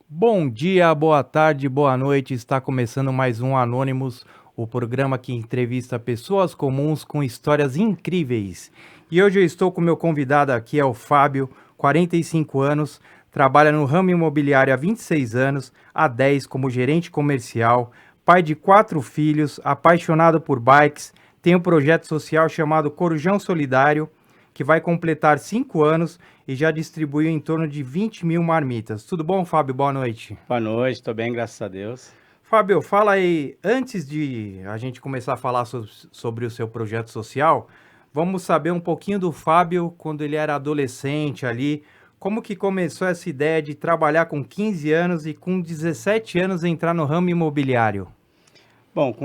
Bom dia, boa tarde, boa noite. Está começando mais um Anônimos, o programa que entrevista pessoas comuns com histórias incríveis. E hoje eu estou com meu convidado aqui, é o Fábio, 45 anos, trabalha no ramo imobiliário há 26 anos, há 10 como gerente comercial, pai de 4 filhos, apaixonado por bikes, tem um projeto social chamado Corujão Solidário, que vai completar 5 anos e já distribuiu em torno de 20 mil marmitas. Tudo bom, Fábio? Boa noite. Boa noite, estou bem, graças a Deus. Fábio, fala aí, antes de a gente começar a falar sobre o seu projeto social, vamos saber um pouquinho do Fábio quando ele era adolescente ali. Como que começou essa ideia de trabalhar com 15 anos e com 17 anos entrar no ramo imobiliário? Bom,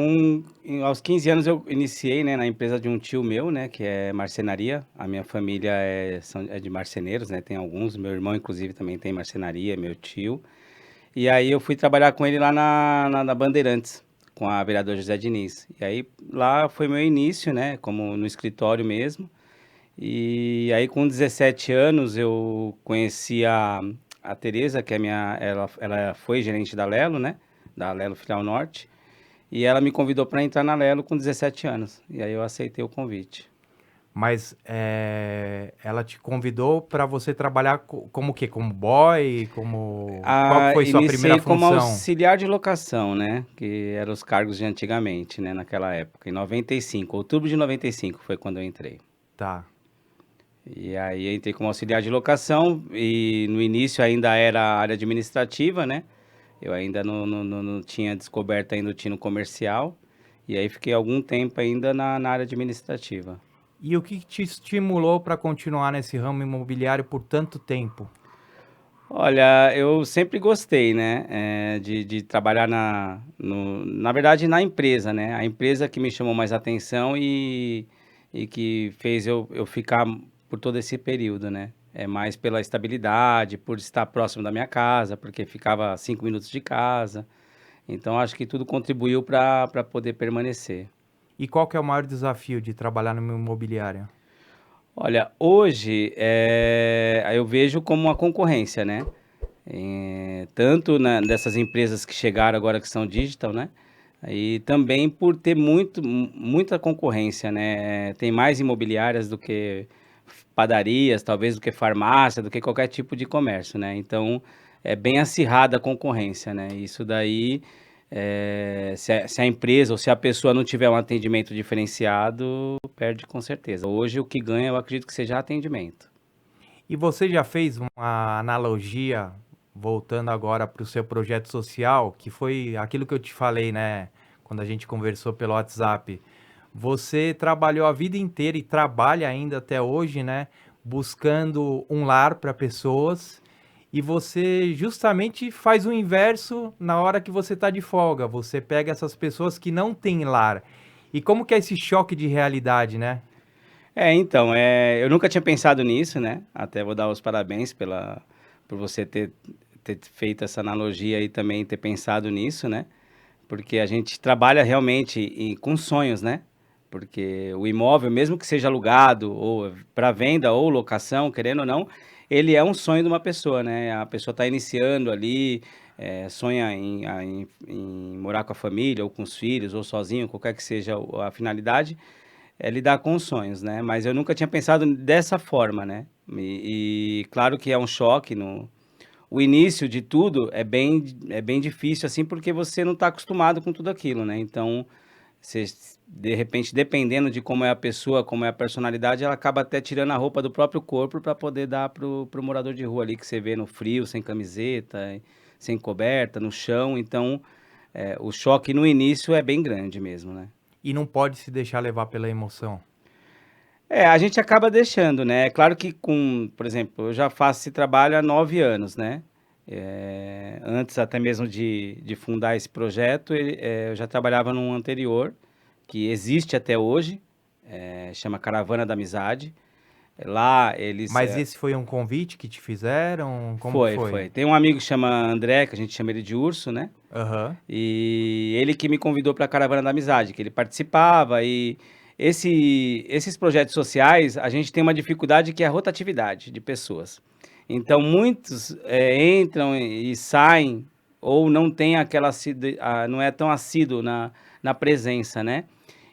aos 15 anos eu iniciei, né, na empresa de um tio meu, né, que é marcenaria. A minha família é de marceneiros, né, tem alguns. Meu irmão, inclusive, também tem marcenaria, meu tio. E aí eu fui trabalhar com ele lá na Bandeirantes, com a vereadora José Diniz. E aí lá foi meu início, né, como no escritório mesmo. E aí com 17 anos eu conheci a Tereza, que é ela foi gerente da Lelo, né, da Lelo Filial Norte. E ela me convidou para entrar na Lelo com 17 anos. E aí eu aceitei o convite. Mas ela te convidou para você trabalhar como o quê? Como boy? Qual que foi sua primeira Iniciei como função? auxiliar de locação, né? Que eram os cargos de antigamente, né? Naquela época. Em 95, outubro de 95 foi quando eu entrei. Tá. E aí eu entrei como auxiliar de locação e no início ainda era área administrativa, né? Eu ainda não tinha descoberto ainda o tino comercial. E aí fiquei algum tempo ainda na área administrativa. E o que te estimulou para continuar nesse ramo imobiliário por tanto tempo? Olha, eu sempre gostei, né, de trabalhar na verdade, na empresa, né? A empresa que me chamou mais atenção e que fez eu ficar por todo esse período, né? É mais pela estabilidade, por estar próximo da minha casa, porque ficava a 5 minutos de casa. Então, acho que tudo contribuiu para poder permanecer. E qual que é o maior desafio de trabalhar no imobiliário? Olha, hoje, eu vejo como uma concorrência, né? Tanto dessas empresas que chegaram agora que são digital, né? E também por ter muita concorrência, né? Tem mais imobiliárias do que padarias, talvez do que farmácia, do que qualquer tipo de comércio, né? Então, é bem acirrada a concorrência, né? Isso daí, se a empresa ou se a pessoa não tiver um atendimento diferenciado, perde com certeza. Hoje, o que ganha, eu acredito que seja atendimento. E você já fez uma analogia, voltando agora para o seu projeto social, que foi aquilo que eu te falei, né? Quando a gente conversou pelo WhatsApp. Você trabalhou a vida inteira e trabalha ainda até hoje, né? Buscando um lar para pessoas. E você justamente faz o inverso na hora que você está de folga. Você pega essas pessoas que não têm lar. E como que é esse choque de realidade, né? Então, eu nunca tinha pensado nisso, né? Até vou dar os parabéns por você ter feito essa analogia e também ter pensado nisso, né? Porque a gente trabalha realmente com sonhos, né? Porque o imóvel, mesmo que seja alugado ou para venda ou locação, querendo ou não, ele é um sonho de uma pessoa, né? A pessoa está iniciando ali, sonha em morar com a família ou com os filhos ou sozinho, qualquer que seja a finalidade, é lidar com os sonhos, né? Mas eu nunca tinha pensado dessa forma, né? E claro que é um choque o início de tudo é bem difícil, assim, porque você não está acostumado com tudo aquilo, né? Então, você, de repente, dependendo de como é a pessoa, como é a personalidade, ela acaba até tirando a roupa do próprio corpo para poder dar pro morador de rua ali, que você vê no frio, sem camiseta, sem coberta, no chão. Então, o choque no início é bem grande mesmo, né? E não pode se deixar levar pela emoção. A gente acaba deixando, né? É claro que por exemplo, eu já faço esse trabalho há 9 anos, né? Antes até mesmo de fundar esse projeto, eu já trabalhava num anterior, que existe até hoje, chama Caravana da Amizade. Lá eles... Mas esse foi um convite que te fizeram? Como que Foi. Tem um amigo que chama André, que a gente chama ele de Urso, né? Aham. E ele que me convidou para a Caravana da Amizade, que ele participava. E esses projetos sociais, a gente tem uma dificuldade que é a rotatividade de pessoas. Então, muitos entram e saem, ou não tem aquela, não é tão assíduo na presença, né?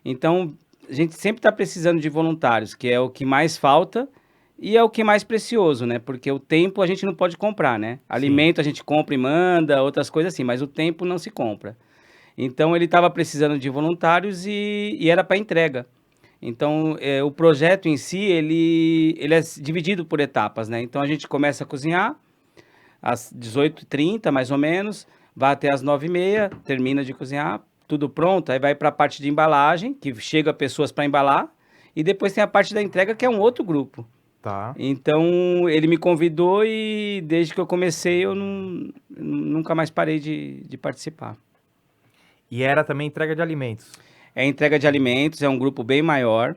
Então, a gente sempre está precisando de voluntários, que é o que mais falta e é o que é mais precioso, né? Porque o tempo a gente não pode comprar, né? Sim. Alimento a gente compra e manda, outras coisas assim, mas o tempo não se compra. Então ele estava precisando de voluntários e era para entrega. Então o projeto em si, ele é dividido por etapas, né? Então a gente começa a cozinhar às 18h30, mais ou menos, vai até às 9h30, termina de cozinhar, tudo pronto, aí vai para a parte de embalagem, que chega pessoas para embalar, e depois tem a parte da entrega, que é um outro grupo. Tá. Então, ele me convidou e desde que eu comecei, eu nunca mais parei de participar. E era também entrega de alimentos. É entrega de alimentos, é um grupo bem maior.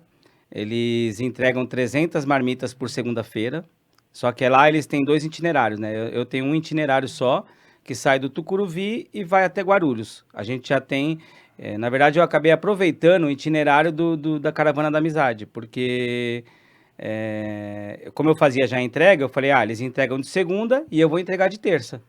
Eles entregam 300 marmitas por segunda-feira. Só que lá eles têm 2 itinerários, né? Eu tenho um itinerário só, que sai do Tucuruvi e vai até Guarulhos. A gente já tem... na verdade, eu acabei aproveitando o itinerário da Caravana da Amizade, porque... como eu fazia já a entrega, eu falei, eles entregam de segunda e eu vou entregar de terça,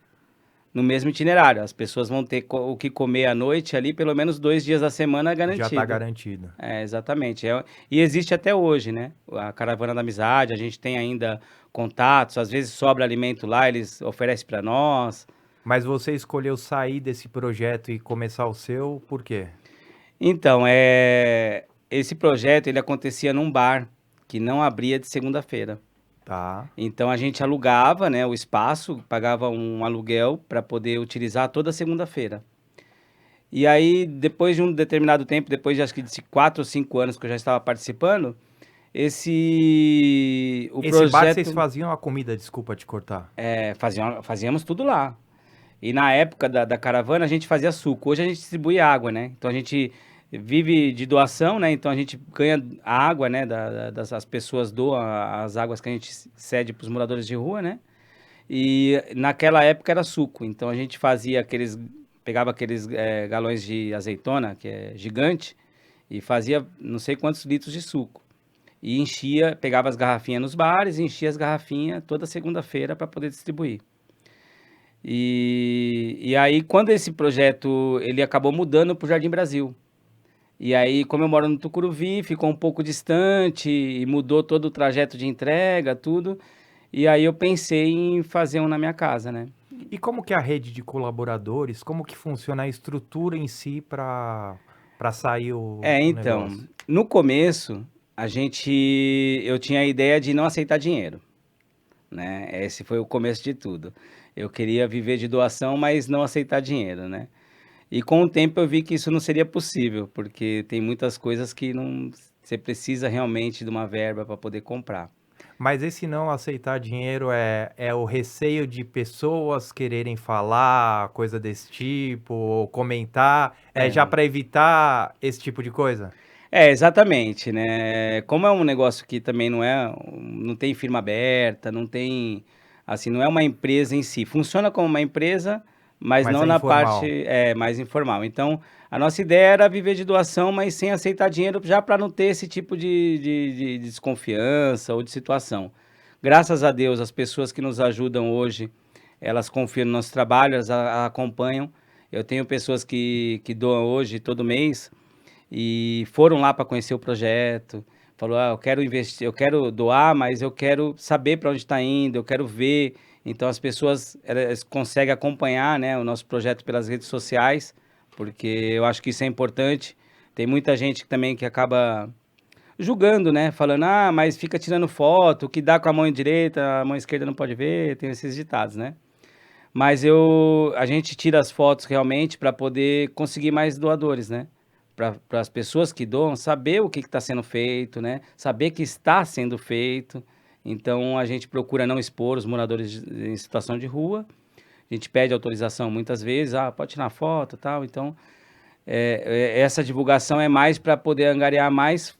no mesmo itinerário. As pessoas vão ter o que comer à noite ali, pelo menos 2 dias da semana Já tá garantido. garantido. Exatamente. E existe até hoje, né? A Caravana da Amizade, a gente tem ainda contatos, às vezes sobra alimento lá, eles oferecem para nós. Mas você escolheu sair desse projeto e começar o seu, por quê? Então, esse projeto, ele acontecia num bar, que não abria de segunda-feira. Tá. Então a gente alugava, né, o espaço, pagava um aluguel para poder utilizar toda segunda-feira. E aí, depois de um determinado tempo, depois de acho que de 4 ou 5 anos que eu já estava participando, o Esse bar vocês projeto, faziam a comida, desculpa te cortar. fazíamos tudo lá. E na época da caravana a gente fazia suco. Hoje a gente distribui água, né? Então a gente vive de doação, né? Então a gente ganha a água, né? Das pessoas doam as águas que a gente cede para os moradores de rua, né? E naquela época era suco. Então a gente pegava aqueles galões de azeitona, que é gigante, e fazia não sei quantos litros de suco. E enchia, pegava as garrafinhas nos bares e enchia as garrafinhas toda segunda-feira para poder distribuir. E aí, quando esse projeto ele acabou mudando para o Jardim Brasil. E aí, como eu moro no Tucuruvi, ficou um pouco distante e mudou todo o trajeto de entrega, tudo. E aí eu pensei em fazer um na minha casa, né? E como que é a rede de colaboradores, como que funciona a estrutura em si para sair o Então, negócio? no começo, eu tinha a ideia de não aceitar dinheiro, né? Esse foi o começo de tudo. Eu queria viver de doação, mas não aceitar dinheiro, né? E com o tempo eu vi que isso não seria possível, porque tem muitas coisas que não, você precisa realmente de uma verba para poder comprar. Mas esse não aceitar dinheiro é o receio de pessoas quererem falar, coisa desse tipo, ou comentar, é já É, para evitar esse tipo de coisa? exatamente, né? Como é um negócio que também não tem firma aberta, não tem, assim, não é uma empresa em si. Funciona como uma empresa, mas Mas não é na parte informal. mais informal. Então, a nossa ideia era viver de doação, mas sem aceitar dinheiro, já para não ter esse tipo de desconfiança ou de situação. Graças a Deus, as pessoas que nos ajudam hoje, elas confiam no nosso trabalho, elas acompanham. Eu tenho pessoas que doam hoje, todo mês, e foram lá para conhecer o projeto. Falou, eu quero investir, eu quero doar, mas eu quero saber para onde está indo, eu quero ver. Então as pessoas elas conseguem acompanhar, né, o nosso projeto pelas redes sociais, porque eu acho que isso é importante. Tem muita gente também que acaba julgando, né, falando, mas fica tirando foto, o que dá com a mão direita, a mão esquerda não pode ver, tem esses ditados, né? Mas a gente tira as fotos realmente para poder conseguir mais doadores, né? Para as pessoas que doam saber o que está sendo feito, né? Saber que está sendo feito. Então a gente procura não expor os moradores em situação de rua. A gente pede autorização muitas vezes, pode tirar foto, e tal. Então essa divulgação é mais para poder angariar mais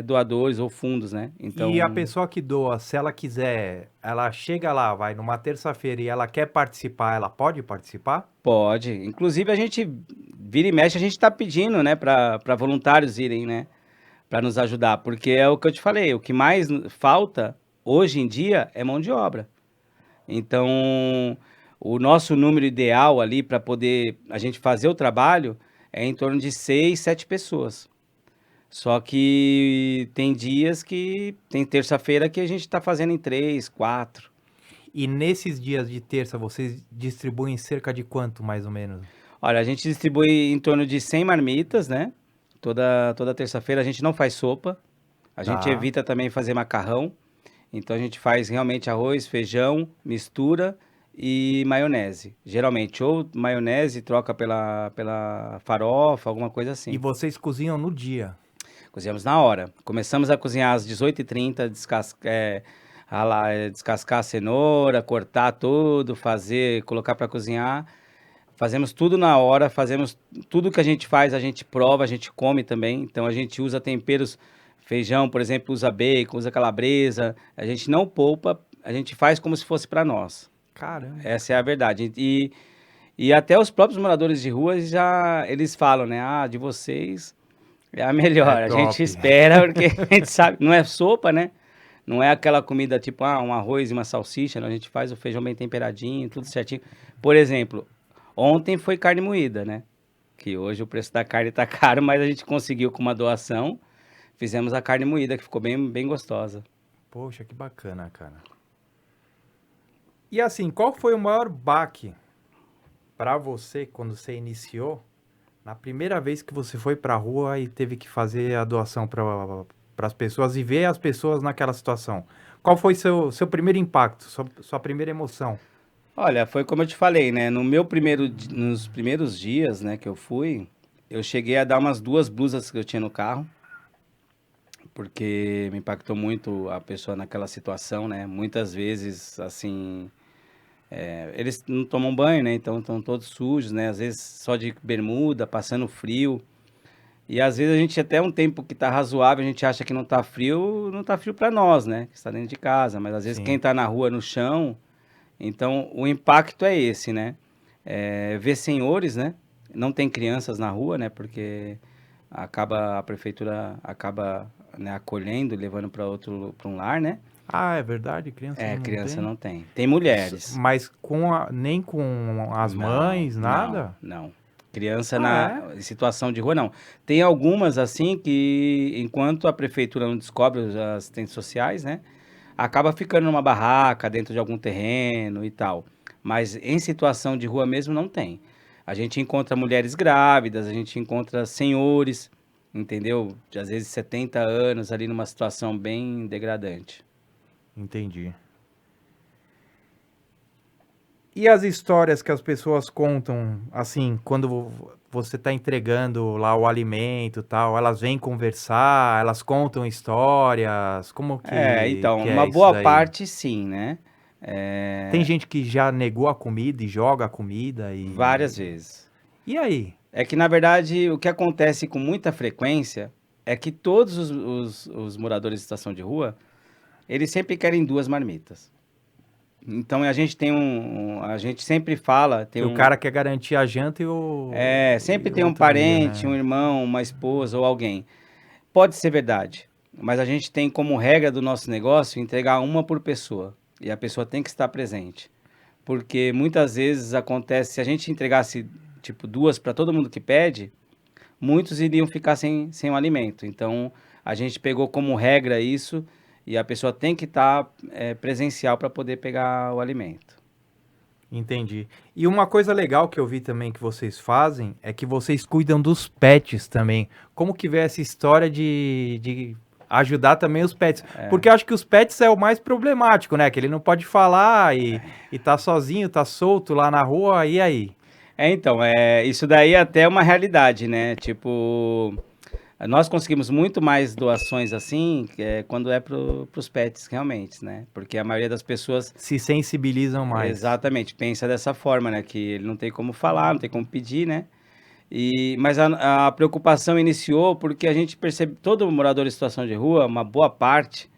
doadores ou fundos, né? Então, E a pessoa que doa, se ela quiser, ela chega lá, vai numa terça-feira e ela quer participar, ela pode participar? pode. Inclusive, a gente vira e mexe, a gente está pedindo, né, para voluntários irem, né, para nos ajudar, porque é o que eu te falei, o que mais falta hoje em dia é mão de obra. Então, o nosso número ideal ali para poder a gente fazer o trabalho é em torno de 6, 7 pessoas. Só que tem dias que tem terça-feira que a gente está fazendo em 3, 4. E nesses dias de terça, vocês distribuem cerca de quanto, mais ou menos? Olha, a gente distribui em torno de 100 marmitas, né? Toda terça-feira a gente não faz sopa. A gente Tá. evita também fazer macarrão. Então a gente faz realmente arroz, feijão, mistura e maionese. Geralmente, ou maionese troca pela farofa, alguma coisa E assim. vocês cozinham no dia? Cozinhamos na hora. Começamos a cozinhar às 18h30, descascar a cenoura, cortar tudo, fazer, colocar para cozinhar. Fazemos tudo na hora, fazemos tudo que a gente faz, a gente prova, a gente come também. Então a gente usa temperos, feijão, por exemplo, usa bacon, usa calabresa. A gente não poupa, a gente faz como se fosse para nós. Caramba. Essa é a verdade. E até os próprios moradores de rua já eles falam, né? Ah, de vocês é a melhor. É A gente top. espera porque a gente sabe, não é sopa, né? Não é aquela comida tipo, um arroz e uma salsicha, não. A gente faz o feijão bem temperadinho, tudo certinho. Por exemplo, ontem foi carne moída, né? Que hoje o preço da carne tá caro, mas a gente conseguiu com uma doação. Fizemos a carne moída, que ficou bem, bem gostosa. Poxa, que bacana, cara. E assim, qual foi o maior baque pra você quando você iniciou? Na primeira vez que você foi pra rua e teve que fazer a doação para as pessoas e ver as pessoas naquela situação. Qual foi seu primeiro impacto, sua primeira emoção? Olha, foi como eu te falei, né? Nos primeiros dias, né, que eu fui, eu cheguei a dar umas 2 blusas que eu tinha no carro, porque me impactou muito a pessoa naquela situação, né? Muitas vezes, assim, eles não tomam banho, né? Então estão todos sujos, né? Às vezes só de bermuda, passando frio. E às vezes a gente até um tempo que tá razoável, a gente acha que não tá frio para nós, né? Que está dentro de casa, mas às vezes quem Sim, tá na rua, no chão, então o impacto é esse, né? Ver senhores, né? Não tem crianças na rua, né? Porque a prefeitura acaba, né, acolhendo, levando para um lar, né? ah, é verdade, criança É, não criança tem. não tem. Tem mulheres. Mas nem com as Não, mães, não, nada? não. Criança Ah, é? em situação de rua, não. Tem algumas, assim, que enquanto a prefeitura não descobre os assistentes sociais, né? Acaba ficando numa barraca, dentro de algum terreno e tal. Mas em situação de rua mesmo, não tem. A gente encontra mulheres grávidas, a gente encontra senhores, entendeu? De às vezes 70 anos ali numa situação bem degradante. Entendi. E as histórias que as pessoas contam, assim, quando você está entregando lá o alimento e tal, elas vêm conversar, elas contam histórias, como Então, que uma é isso boa daí? parte sim, né? Tem É, gente que já negou a comida e joga a comida várias e... vezes. E aí? É que, na verdade, o que acontece com muita frequência é que todos os moradores de estação de rua, eles sempre querem 2 marmitas. Então, a gente tem a gente sempre fala, Que o cara quer garantir a janta sempre e o tem um outro dia, parente, um né? irmão, uma esposa ou alguém. Pode ser verdade, mas a gente tem como regra do nosso negócio entregar uma por pessoa. E a pessoa tem que estar presente. Porque muitas vezes acontece, se a gente entregasse, tipo, 2 para todo mundo que pede, muitos iriam ficar sem o alimento. Então, a gente pegou como regra isso e a pessoa tem que estar presencial para poder pegar o alimento. Entendi. E uma coisa legal que eu vi também que vocês fazem é que vocês cuidam dos pets também. Como que vê essa história de ajudar também os pets? Porque eu acho que os pets é o mais problemático, né? Que ele não pode falar e tá sozinho, tá solto lá na rua, e aí? Então, isso daí é até uma realidade, né? Tipo, nós conseguimos muito mais doações assim, quando é para os pets, realmente, né? Porque a maioria das pessoas, Se sensibilizam mais. exatamente, pensa dessa forma, né? Que ele não tem como falar, não tem como pedir, né? Mas a preocupação iniciou porque a gente percebe, todo morador em situação de rua, uma boa parte,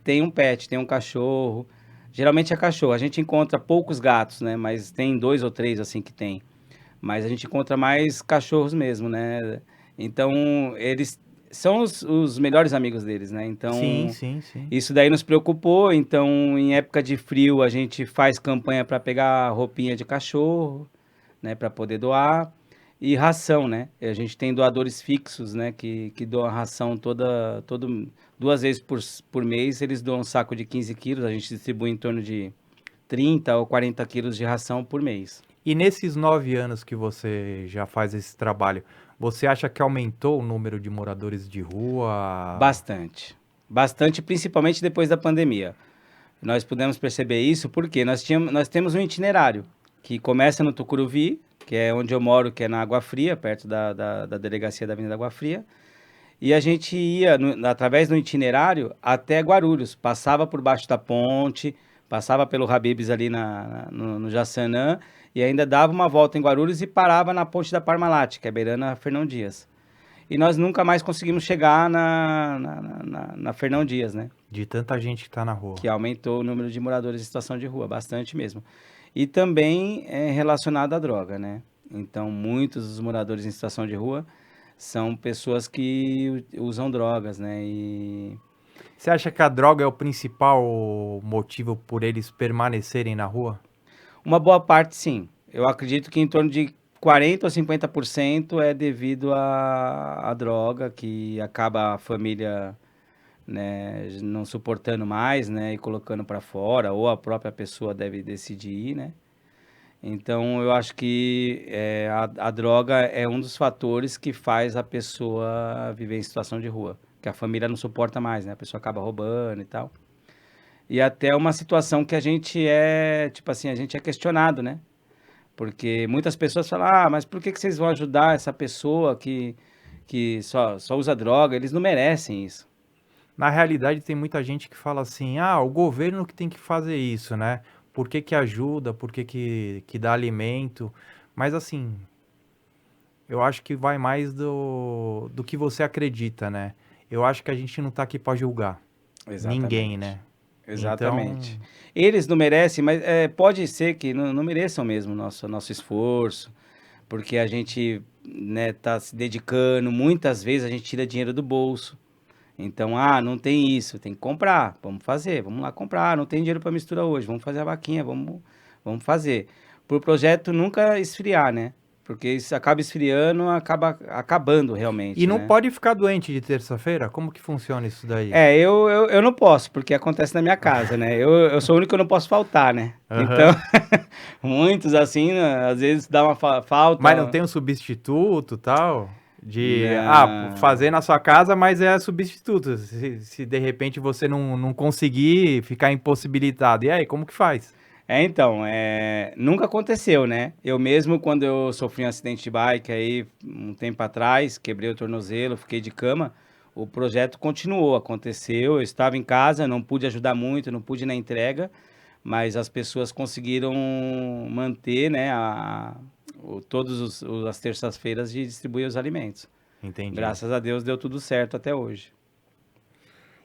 tem um pet, tem um cachorro. Geralmente é cachorro. A gente encontra poucos gatos, né? Mas tem 2 ou 3 assim que tem. Mas a gente encontra mais cachorros mesmo, né? Então, eles são os melhores amigos deles, né? Sim, Então, sim, sim. isso daí nos preocupou. Então, em época de frio, a gente faz campanha para pegar roupinha de cachorro, né? Para poder doar. E ração, né? A gente tem doadores fixos, né? Que doam ração duas vezes por mês. Eles doam um saco de 15 quilos. A gente distribui em torno de 30 ou 40 quilos de ração por mês. E nesses 9 anos que você já faz esse trabalho, você acha que aumentou o número de moradores de rua? Bastante. Bastante, principalmente depois da pandemia. Nós pudemos perceber isso porque nós temos um itinerário que começa no Tucuruvi, que é onde eu moro, que é na Água Fria, perto da delegacia da Avenida Água Fria. E a gente ia, através do itinerário, até Guarulhos. Passava por baixo da ponte, passava pelo Habib's ali no Jaçanã, e ainda dava uma volta em Guarulhos e parava na ponte da Parmalat, que é beirando a Fernão Dias. E nós nunca mais conseguimos chegar na Fernão Dias, né? De tanta gente que tá na rua. Que aumentou o número de moradores em situação de rua, bastante mesmo. E também é relacionado à droga, né? Então, muitos dos moradores em situação de rua são pessoas que usam drogas, né? E Você acha que a droga é o principal motivo por eles permanecerem na rua? uma boa parte, sim. Eu acredito que em torno de 40 ou 50% é devido à droga, que acaba a família, né, não suportando mais, né, e colocando para fora, ou a própria pessoa deve decidir ir, né? Então, eu acho que a droga é um dos fatores que faz a pessoa viver em situação de rua, que a família não suporta mais, né? A pessoa acaba roubando e tal. E até uma situação que a gente tipo assim, a gente é questionado, né? Porque muitas pessoas falam, ah, mas por que que vocês vão ajudar essa pessoa que só usa droga? Eles não merecem isso. Na realidade, tem muita gente que fala assim: ah, o governo que tem que fazer isso, né? Por que que ajuda? Por que que dá alimento? Mas assim, eu acho que vai mais do que você acredita, né? Eu acho que a gente não tá aqui pra julgar ninguém, Exatamente. né? Exatamente. Então, Eles não merecem, mas pode ser que não mereçam mesmo nosso esforço, porque a gente, né, tá se dedicando, muitas vezes a gente tira dinheiro do bolso. Então, não tem isso, tem que comprar, vamos fazer, vamos lá comprar, não tem dinheiro para mistura hoje, vamos fazer a vaquinha, vamos fazer. Para o projeto nunca esfriar, né? Porque isso acaba esfriando, acaba acabando e realmente, não né? pode ficar doente de terça-feira? Como que funciona isso daí? Eu não posso, porque acontece na minha casa, né? Eu sou o único que eu não posso faltar, né? Então, Aham. muitos assim, né, às vezes dá uma Mas não falta. tem um substituto, tal? De, fazer Não. na sua casa, mas é substituto. Se de repente você não conseguir ficar impossibilitado. E aí, como que faz? Então, nunca aconteceu, né? Eu mesmo, quando eu sofri um acidente de bike aí, um tempo atrás, quebrei o tornozelo, fiquei de cama, o projeto continuou, aconteceu, eu estava em casa, não pude ajudar muito, não pude ir na entrega, mas as pessoas conseguiram manter, né, as terças-feiras de distribuir os alimentos. Entendi. Graças a Deus deu tudo certo até hoje.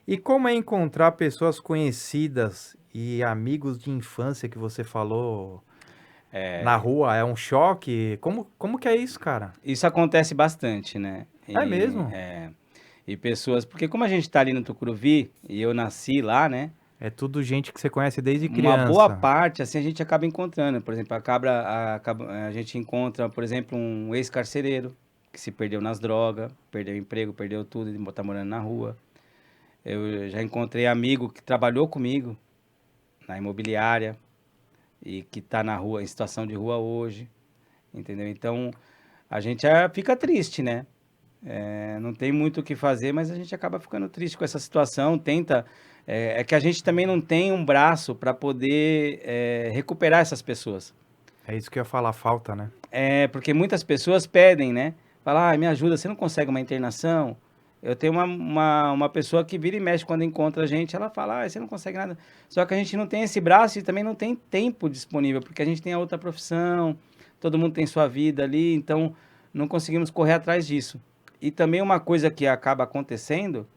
E como é encontrar pessoas conhecidas e amigos de infância que você falou na rua? É um choque? Como que é isso, cara? Isso acontece bastante, né? É mesmo? E pessoas, porque como a gente tá ali no Tucuruvi, e eu nasci lá, né? É tudo gente que você conhece desde Uma boa criança. parte, assim, a gente acaba encontrando. Por exemplo, a gente encontra, por exemplo, um ex-carcereiro que se perdeu nas drogas, perdeu o emprego, perdeu tudo, e tá morando na rua. Eu já encontrei amigo que trabalhou comigo na imobiliária e que tá na rua, em situação de rua hoje, entendeu? Então, a gente fica triste, né? Não tem muito o que fazer, mas a gente acaba ficando triste com essa situação. Tenta. É que a gente também não tem um braço para poder recuperar essas pessoas. É isso que eu ia falar, falta, né? Porque muitas pessoas pedem, né? Fala, me ajuda, você não consegue uma internação? Eu tenho uma pessoa que vira e mexe quando encontra a gente, ela fala, você não consegue nada. Só que a gente não tem esse braço e também não tem tempo disponível, porque a gente tem a outra profissão, todo mundo tem sua vida ali, então não conseguimos correr atrás disso. E também uma coisa que acaba acontecendo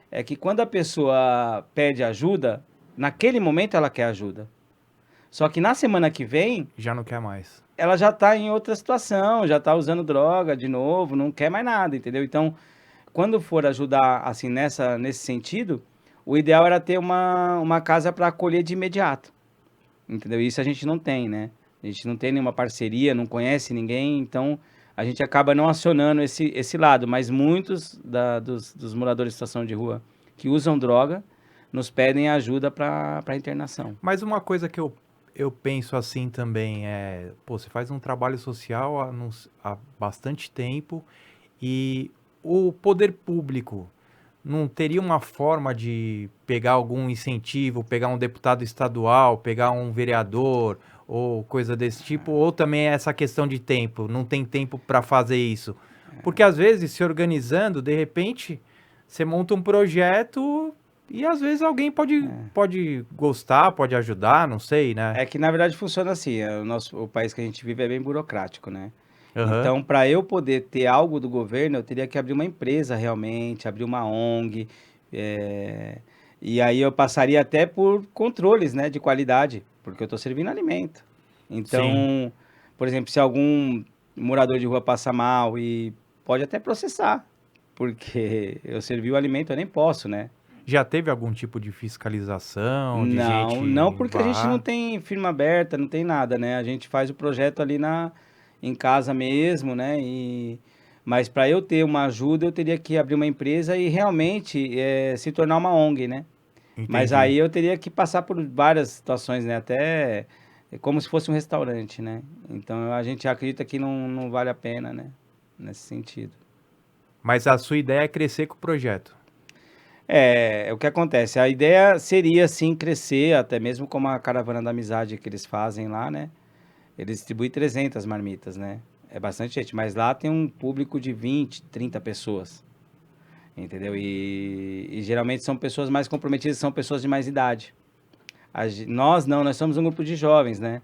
é que quando a pessoa pede ajuda, naquele momento ela quer ajuda. Só que na semana que vem, Já não quer mais. ela já tá em outra situação, já tá usando droga de novo, não quer mais nada, entendeu? Então, quando for ajudar assim nesse sentido, o ideal era ter uma casa para acolher de imediato, entendeu? Isso a gente não tem, né? A gente não tem nenhuma parceria, não conhece ninguém, então a gente acaba não acionando esse lado, mas muitos dos moradores de situação de rua que usam droga nos pedem ajuda para internação. Mas uma coisa que eu penso assim também é, pô, você faz um trabalho social há bastante tempo e o poder público não teria uma forma de pegar algum incentivo, pegar um deputado estadual, pegar um vereador ou coisa desse tipo, ou também é essa questão de tempo, não tem tempo para fazer isso? Porque às vezes se organizando, de repente, você monta um projeto e às vezes alguém pode gostar, pode ajudar, não sei, né? É que na verdade funciona assim, o país que a gente vive é bem burocrático, né? Aham. Então, para eu poder ter algo do governo, eu teria que abrir uma empresa realmente, abrir uma ONG, eh, e aí eu passaria até por controles, né, de qualidade, porque eu estou servindo alimento. Sim. Então, por exemplo, se algum morador de rua passa mal e pode até processar, porque eu servi o alimento, eu nem posso, né? Já teve algum tipo de fiscalização, de Não, não gente porque a gente não barrar? tem firma aberta, não tem nada, né? A gente faz o projeto ali em casa mesmo, né? Mas para eu ter uma ajuda, eu teria que abrir uma empresa e realmente se tornar uma ONG, né? Mas Entendi. aí eu teria que passar por várias situações, né? Até como se fosse um restaurante, né? Então a gente acredita que não vale a pena, né? Nesse sentido. Mas a sua ideia é crescer com o projeto. É o que acontece. A ideia seria sim crescer, até mesmo como a caravana da amizade que eles fazem lá, né? Eles distribuem 300 marmitas, né? É bastante gente, mas lá tem um público de 20, 30 pessoas, entendeu? E geralmente são pessoas mais comprometidas, são pessoas de mais idade. Nós não, nós somos um grupo de jovens, né?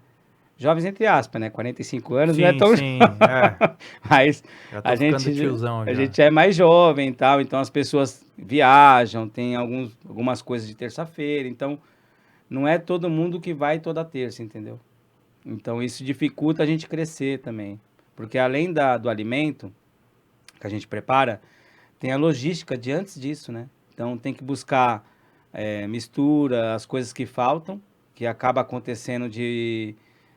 Jovens entre aspas, né? 45 anos não é Sim, tão sim, é. mas Já a tô ficando gente, tiozão a já. gente é mais jovem e tal, então as pessoas viajam, tem algumas coisas de terça-feira, então não é todo mundo que vai toda terça, entendeu? Então isso dificulta a gente crescer também, porque além do alimento que a gente prepara, tem a logística de antes disso, né? Então tem que buscar mistura, as coisas que faltam, que acaba acontecendo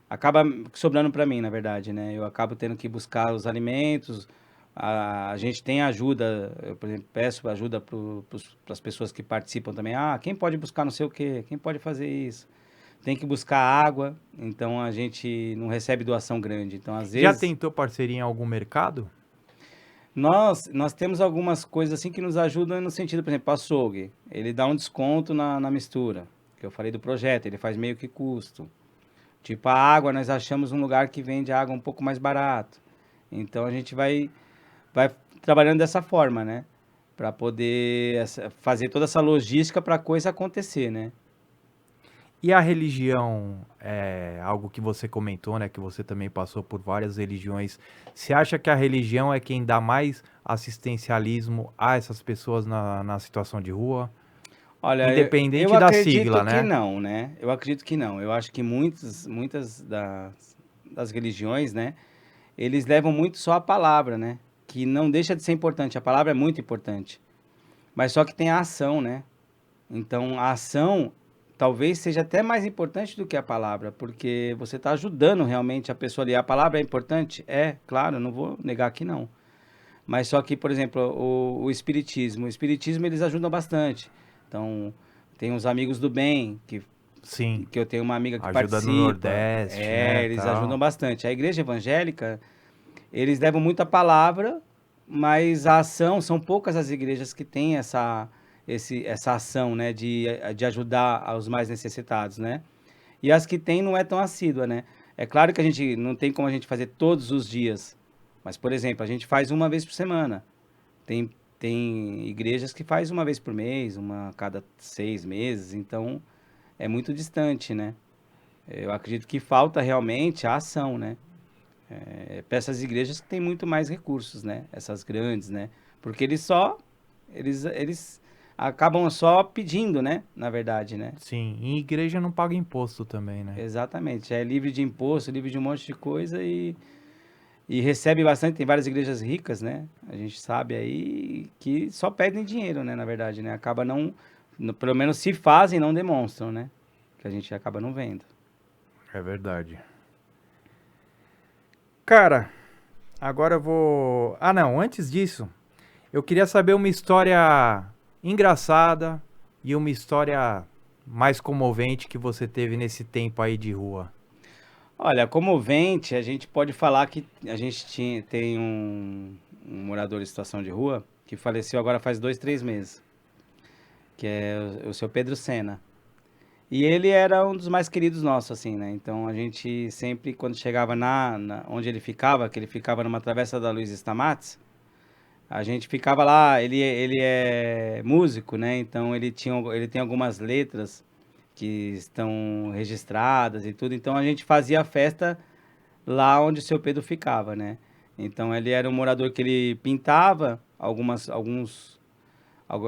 acaba sobrando para mim, na verdade, né? Eu acabo tendo que buscar os alimentos, a gente tem ajuda, eu, por exemplo, peço ajuda para as pessoas que participam também. Ah, quem pode buscar não sei o quê? Quem pode fazer isso? Tem que buscar água, então a gente não recebe doação grande. Então, às Já vezes, tentou parceria em algum mercado? nós temos algumas coisas assim que nos ajudam no sentido, por exemplo, o açougue, ele dá um desconto na mistura, que eu falei do projeto, ele faz meio que custo. Tipo, a água, nós achamos um lugar que vende água um pouco mais barato. Então, a gente vai trabalhando dessa forma, né? Para poder fazer toda essa logística para a coisa acontecer, né? E a religião é algo que você comentou, né? Que você também passou por várias religiões. Você acha que a religião é quem dá mais assistencialismo a essas pessoas na situação de rua? Olha, eu Independente da acredito sigla, que né? não, né? Eu acredito que não. Eu acho que muitas das religiões, né? Eles levam muito só a palavra, né? Que não deixa de ser importante. A palavra é muito importante. Mas só que tem a ação, né? Então, a ação talvez seja até mais importante do que a palavra, porque você está ajudando realmente a pessoa ali. A palavra é importante? É, claro, não vou negar que não. Mas só que, por exemplo, o espiritismo eles ajudam bastante. Então, tem uns amigos do bem, Sim. que eu tenho uma amiga que Ajuda no participa, Nordeste, né? eles ajudam Tal. bastante. A igreja evangélica, eles levam muito a palavra, mas a ação, são poucas as igrejas que têm essa ação, né, de ajudar os mais necessitados, né? E as que tem não é tão assídua, né? É claro que a gente não tem como a gente fazer todos os dias, mas, por exemplo, a gente faz uma vez por semana. Tem igrejas que faz uma vez por mês, uma a cada 6 meses, então é muito distante, né? Eu acredito que falta realmente a ação, né? Para essas igrejas que têm muito mais recursos, né? Essas grandes, né? Porque eles acabam só pedindo, né? Na verdade, né? Sim, e igreja não paga imposto também, né? Exatamente. É livre de imposto, livre de um monte de coisa e recebe bastante. Tem várias igrejas ricas, né? A gente sabe aí que só pedem dinheiro, né? Na verdade, né? Acaba não, pelo menos se fazem, não demonstram, né? Que a gente acaba não vendo. É verdade. Cara, agora eu vou. Ah, não, antes disso, eu queria saber uma história engraçada e uma história mais comovente que você teve nesse tempo aí de rua. Olha, comovente, a gente pode falar que a gente tem um morador em situação de rua que faleceu agora faz 2, 3 meses, que é o seu Pedro Sena. E ele era um dos mais queridos nossos, assim, né? Então a gente sempre, quando chegava onde ele ficava, que ele ficava numa Travessa da Luiz Stamates, a gente ficava lá. Ele é músico, né? Então ele tem algumas letras que estão registradas e tudo. Então a gente fazia a festa lá onde o seu Pedro ficava, né? Então ele era um morador que ele pintava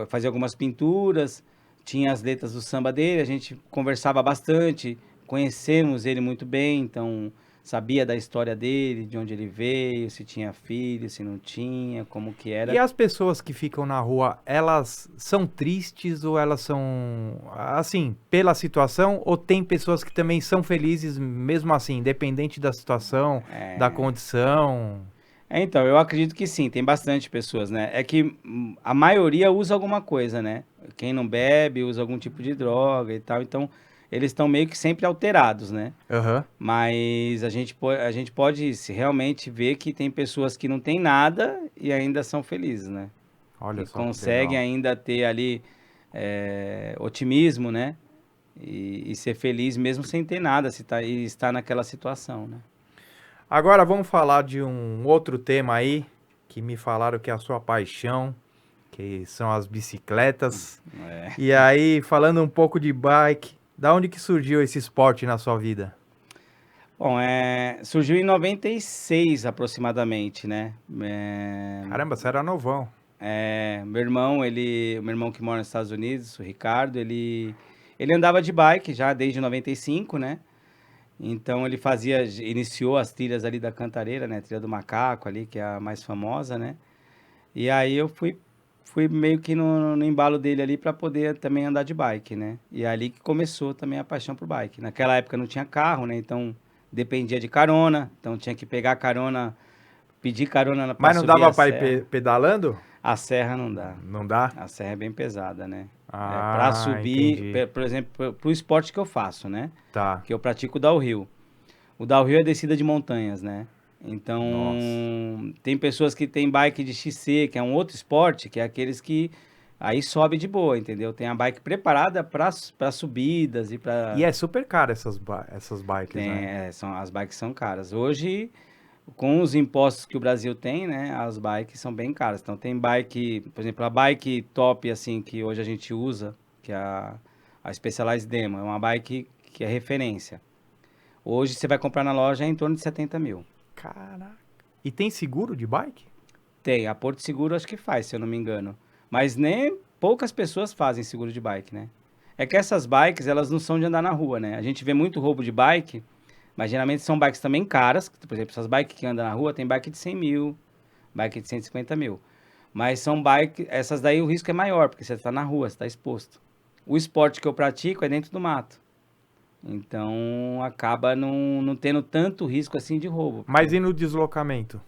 fazia algumas pinturas, tinha as letras do samba dele, a gente conversava bastante, conhecemos ele muito bem, então sabia da história dele, de onde ele veio, se tinha filho, se não tinha, como que E era. as pessoas que ficam na rua, elas são tristes ou elas são assim, pela situação, ou tem pessoas que também são felizes mesmo assim, independente da situação, da condição? Então, eu acredito que sim, tem bastante pessoas, né? É que a maioria usa alguma coisa, né? Quem não bebe usa algum tipo de droga e tal, então eles estão meio que sempre alterados, né? Aham. Mas a gente pode realmente ver que tem pessoas que não têm nada e ainda são felizes, né? Olha E só que conseguem legal. ainda ter ali otimismo, né? E ser feliz mesmo sem ter nada, e estar naquela situação, né? Agora vamos falar de um outro tema aí que me falaram que é a sua paixão, que são as bicicletas. É. E aí, falando um pouco de bike, da onde que surgiu esse esporte na sua vida? Bom, surgiu em 96 aproximadamente, né? Caramba, você era novão. O meu irmão que mora nos Estados Unidos, o Ricardo, ele andava de bike já desde 95, né? Então iniciou as trilhas ali da Cantareira, né? Trilha do Macaco ali, que é a mais famosa, né? E aí fui meio que no embalo dele ali para poder também andar de bike, né? E é ali que começou também a paixão por bike. Naquela época não tinha carro, né? Então dependia de carona, então tinha que pegar carona, pedir carona para Mas não subir dava a pra ir serra. pedalando? A serra não dá. Não dá? A serra é bem pesada, né? Para Ah, subir, entendi. por exemplo, pro esporte que eu faço, né? Tá. Que eu pratico o downhill. O downhill é descida de montanhas, né? Nossa. Então, tem pessoas que têm bike de XC, que é um outro esporte, que é aqueles que aí sobe de boa, entendeu? Tem a bike preparada para subidas e E para é super caro essas bikes, né? as bikes são caras. Hoje, com os impostos que o Brasil tem, né, as bikes são bem caras. Então tem bike, por exemplo, a bike top assim que hoje a gente usa, que é a Specialized Demo, é uma bike que é referência. Hoje você vai comprar na loja em torno de 70 mil. Caraca. E tem seguro de bike? Tem, a Porto Seguro acho que faz, se eu não me engano. Mas nem poucas pessoas fazem seguro de bike, né? É que essas bikes, elas não são de andar na rua, né? A gente vê muito roubo de bike, mas geralmente são bikes também caras. Por exemplo, essas bikes que andam na rua, tem bike de 100 mil, bike de 150 mil. Mas são bikes, essas daí o risco é maior, porque você está na rua, você está exposto. O esporte que eu pratico é dentro do mato. Então acaba não tendo tanto risco assim de roubo. Mas e no deslocamento?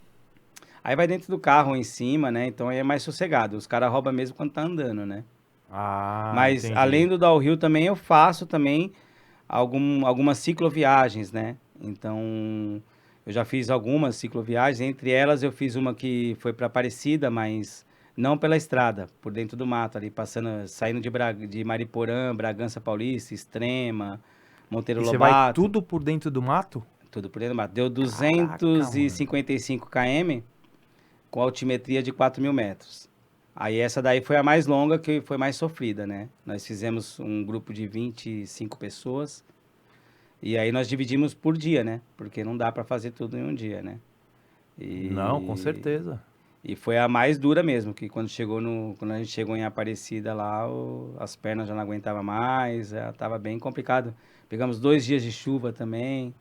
Aí vai dentro do carro ou em cima, né? Então aí é mais sossegado. Os caras roubam mesmo quando tá andando, né? Ah, Mas entendi. além do downhill também eu faço também algumas cicloviagens, né? Então eu já fiz algumas cicloviagens. Entre elas eu fiz uma que foi para Aparecida, mas não pela estrada, por dentro do mato ali, saindo de Mariporã, Bragança Paulista, Extrema, Monteiro E você vai Lobato, tudo por dentro do mato? tudo por dentro do mato. Deu Caraca, mano. 255 km com altimetria de 4.000 metros. Aí essa daí foi a mais longa, que foi mais sofrida, né? Nós fizemos um grupo de 25 pessoas E aí nós dividimos por dia, né? Porque não dá para fazer tudo em um dia, né? Não, com certeza. E foi a mais dura mesmo, que quando a gente chegou em Aparecida lá, as pernas já não aguentavam mais, já tava bem complicado. Pegamos 2 dias de chuva também,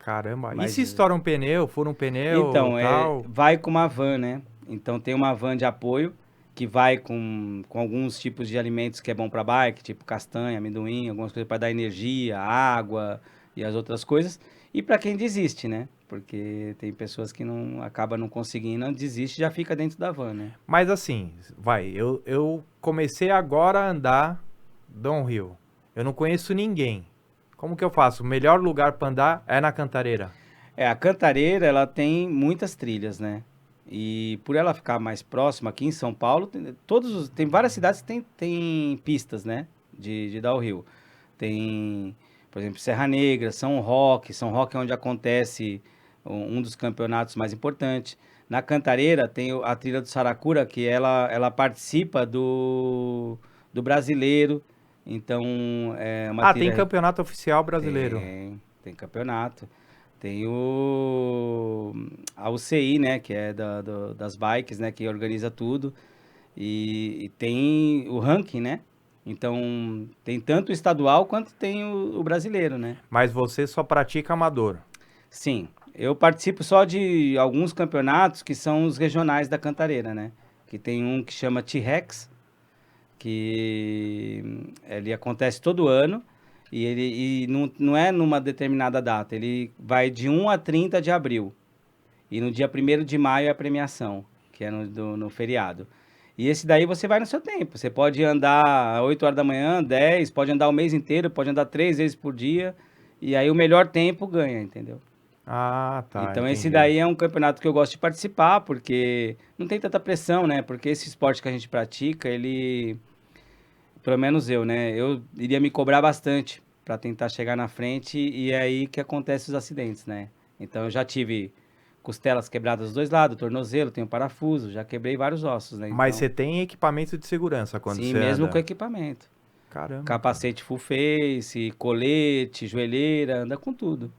Caramba. E se mas estoura um pneu, fura um pneu, então, tal? vai com uma van, né? Então tem uma van de apoio que vai com alguns tipos de alimentos que é bom para bike, tipo castanha, amendoim, algumas coisas para dar energia, água e as outras coisas. E para quem desiste, né? Porque tem pessoas que não acaba não conseguindo, desiste e já fica dentro da van, né? Mas assim, eu comecei agora a andar downhill. Eu não conheço ninguém. Como que eu faço? O melhor lugar para andar é na Cantareira. A Cantareira, ela tem muitas trilhas, né? E por ela ficar mais próxima, aqui em São Paulo, tem várias cidades que tem pistas, né? De downhill. Tem, por exemplo, Serra Negra, São Roque. São Roque é onde acontece um dos campeonatos mais importantes. Na Cantareira tem a trilha do Saracura, que ela participa do brasileiro. Então, é uma Ah, tem trilha. campeonato oficial brasileiro. Tem campeonato. Tem a UCI, né, que é das bikes, né, que organiza tudo. E tem o ranking, né? Então, tem tanto o estadual quanto tem o brasileiro, né? Mas você só pratica amador. Sim, eu participo só de alguns campeonatos que são os regionais da Cantareira, né? Que tem um que chama T-Rex, que ele acontece todo ano e não é numa determinada data, ele vai de 1 a 30 de abril. E no dia 1º de maio é a premiação, que é no feriado. E esse daí você vai no seu tempo. Você pode andar 8 horas da manhã, 10, pode andar o mês inteiro, pode andar 3 vezes por dia. E aí o melhor tempo ganha, entendeu? Ah, tá, Então esse entendi. daí é um campeonato que eu gosto de participar, porque não tem tanta pressão, né? Porque esse esporte que a gente pratica, ele, pelo menos eu, né? Eu iria me cobrar bastante para tentar chegar na frente e é aí que acontecem os acidentes, né? Então eu já tive costelas quebradas dos dois lados, tornozelo, tenho parafuso, já quebrei vários ossos, né? Mas você Então, tem equipamento de segurança quando sim, você mesmo com anda? equipamento. Caramba, cara. Capacete full face, colete, joelheira, anda com tudo.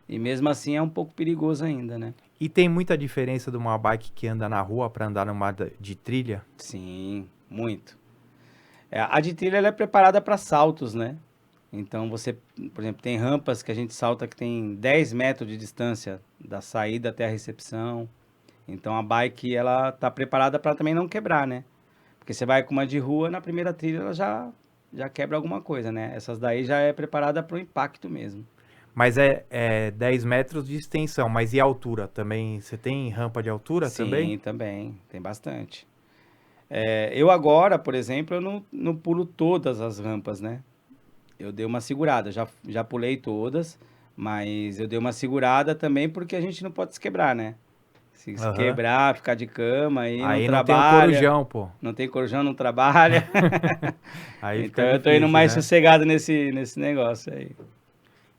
E mesmo assim é um pouco perigoso ainda, né? E tem muita diferença de uma bike que anda na rua para andar numa de trilha? Sim, muito. A de trilha ela é preparada para saltos, né? Então você, por exemplo, tem rampas que a gente salta que tem 10 metros de distância da saída até a recepção. Então a bike ela tá preparada para também não quebrar, né? Porque você vai com uma de rua, na primeira trilha ela já quebra alguma coisa, né? Essas daí já é preparada para o impacto mesmo. Mas é 10 metros de extensão, mas e a altura também? Você tem rampa de altura também? Sim, também, tem bastante. Eu agora, por exemplo, eu não pulo todas as rampas, né? Eu dei uma segurada, já pulei todas, mas eu dei uma segurada também porque a gente não pode se quebrar, né? Se Aham. quebrar, ficar de cama, aí não Aí não tem o trabalha, corujão, pô. não tem corujão, não trabalha. Aí Então fica eu tô indo difícil, mais né? sossegado nesse negócio aí.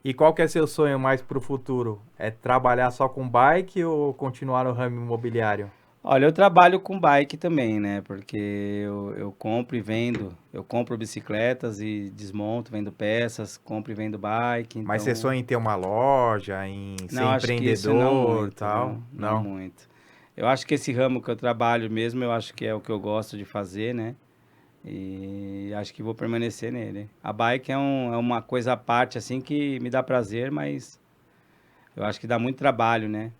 E qual que é seu sonho mais pro futuro? É trabalhar só com bike ou continuar no ramo imobiliário? Olha, eu trabalho com bike também, né? Porque eu compro e vendo. Eu compro bicicletas e desmonto, vendo peças, compro e vendo bike. Mas você Então, sonha em ter uma loja, em ser não, acho que isso não empreendedor, muito, tal? viu? Não Não. muito. Eu acho que esse ramo que eu trabalho mesmo, eu acho que é o que eu gosto de fazer, né? E acho que vou permanecer nele. A bike é uma coisa à parte, assim, que me dá prazer, mas eu acho que dá muito trabalho, né?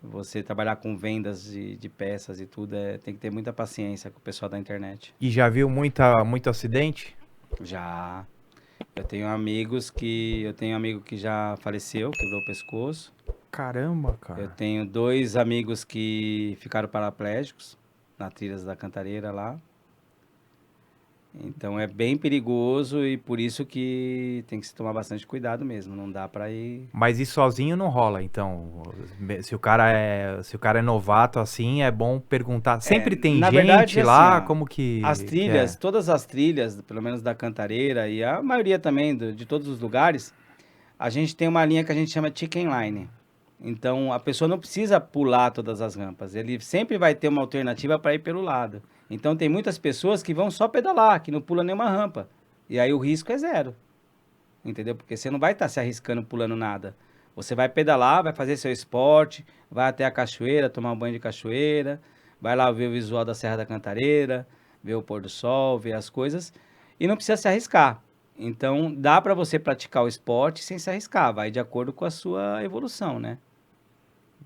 Você trabalhar com vendas de peças e tudo, tem que ter muita paciência com o pessoal da internet. E já viu muito acidente? Já. Eu tenho um amigo que já faleceu, quebrou o pescoço. Caramba, Eu cara. tenho 2 amigos que ficaram paraplégicos na Trilhas da Cantareira lá. Então é bem perigoso e por isso que tem que se tomar bastante cuidado mesmo. Não dá pra ir. Mas ir sozinho não rola, então. Se o cara é novato assim, é bom perguntar. Sempre tem Na verdade, gente assim, lá, ó, como que é? todas as trilhas, pelo menos da Cantareira e a maioria também de todos os lugares, a gente tem uma linha que a gente chama chicken line. Então, a pessoa não precisa pular todas as rampas. Ele sempre vai ter uma alternativa para ir pelo lado. Então, tem muitas pessoas que vão só pedalar, que não pulam nenhuma rampa. E aí o risco é zero. entendeu? Porque você não vai estar se arriscando pulando nada. Você vai pedalar, vai fazer seu esporte, vai até a cachoeira, tomar um banho de cachoeira, vai lá ver o visual da Serra da Cantareira, ver o pôr do sol, ver as coisas, e não precisa se arriscar. Então, dá para você praticar o esporte sem se arriscar, vai de acordo com a sua evolução, né?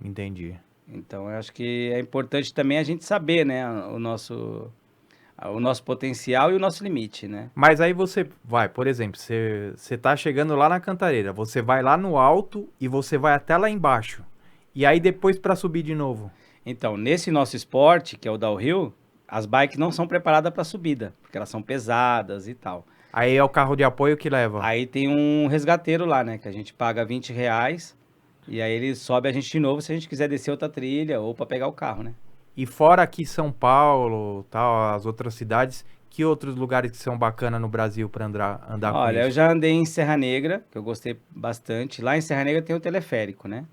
Entendi. Então, eu acho que é importante também a gente saber, né, o nosso potencial e o nosso limite, né? Mas aí você vai, por exemplo, você tá chegando lá na Cantareira, você vai lá no alto e você vai até lá embaixo. E aí depois para subir de novo. Então, nesse nosso esporte, que é o downhill, as bikes não são preparadas para subida, porque elas são pesadas e tal. Aí é o carro de apoio que leva. Aí tem um resgateiro lá, né, que a gente paga R$ 20 e aí ele sobe a gente de novo se a gente quiser descer outra trilha ou para pegar o carro, né? E fora aqui São Paulo, tal, as outras cidades, que outros lugares que são bacanas no Brasil para andar com Olha, eu isso? já andei em Serra Negra, que eu gostei bastante. Lá em Serra Negra tem o teleférico, né?